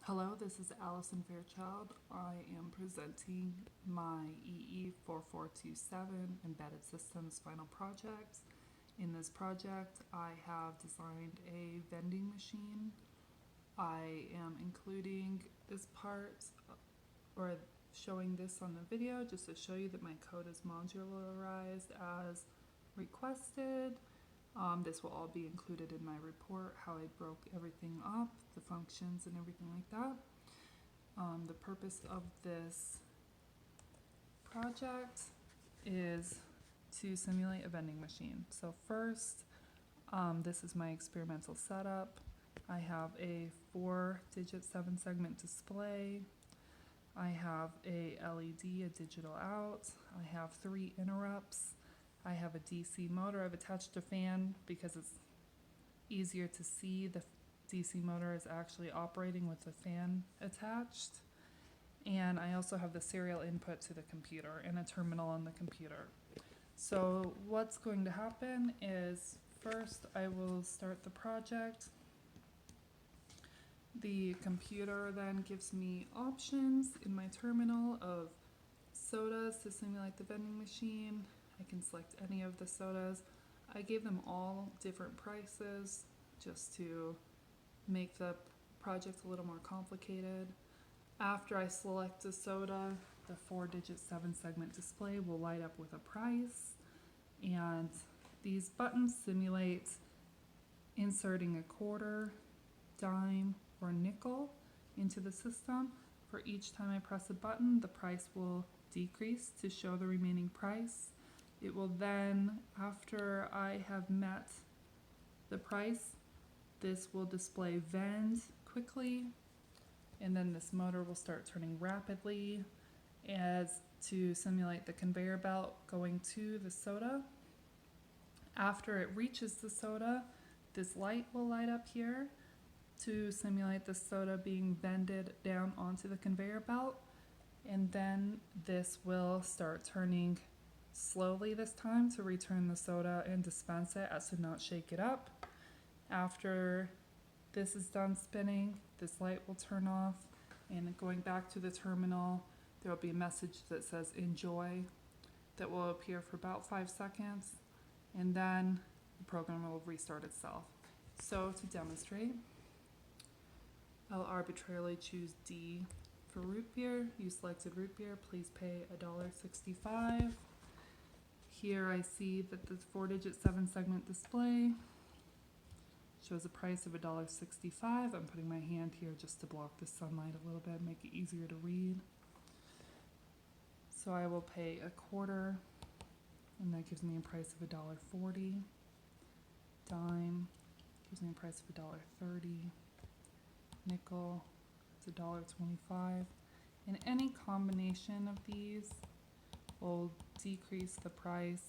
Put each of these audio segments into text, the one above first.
Hello, this is Allison Fairchild. I am presenting my EE4427 Embedded Systems final project. In this project, I have designed a vending machine. I am including this part, or showing this on the video, just to show you that my code is modularized as requested. This will all be included in my report, how I broke everything up, the functions and everything like that. The purpose of this project is to simulate a vending machine. So first, this is my experimental setup. I have a 4-digit 7-segment display. I have a LED, a digital out. I have 3 interrupts. I have a DC motor. I've attached a fan because it's easier to see. The DC motor is actually operating with the fan attached. And I also have the serial input to the computer and a terminal on the computer. So what's going to happen is, first I will start the project. The computer then gives me options in my terminal of sodas to simulate the vending machine. I can select any of the sodas. I gave them all different prices just to make the project a little more complicated. After I select a soda, the 4-digit 7-segment display will light up with a price, and these buttons simulate inserting a quarter, dime, or nickel into the system. For each time I press a button, the price will decrease to show the remaining price. It will then, after I have met the price, this will display vend quickly, and then this motor will start turning rapidly as to simulate the conveyor belt going to the soda. After it reaches the soda, this light will light up here to simulate the soda being vended down onto the conveyor belt, and then this will start turning slowly this time to return the soda and dispense it as to not shake it up. After this is done spinning, this light will turn off, and going back to the terminal, there will be a message that says enjoy that will appear for about 5 seconds, and then the program will restart itself. So to demonstrate, I'll arbitrarily choose D for root beer. You selected root beer, please pay $1.65. Here I see that the 4-digit 7-segment display shows a price of $1.65. I'm putting my hand here just to block the sunlight a little bit, make it easier to read. So I will pay a quarter, and that gives me a price of $1.40. Dime gives me a price of $1.30. Nickel, it's $1.25. And any combination of these will decrease the price.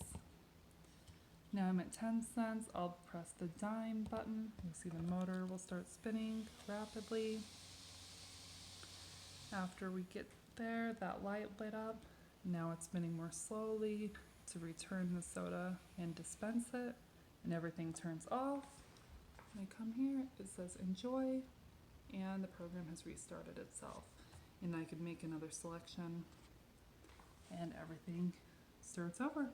Now I'm at 10 cents. I'll press the dime button. You'll see the motor will start spinning rapidly. After we get there, that light lit up. Now it's spinning more slowly to return the soda and dispense it, and everything turns off. When I come here, it says enjoy, and the program has restarted itself. And I could make another selection, and everything starts over.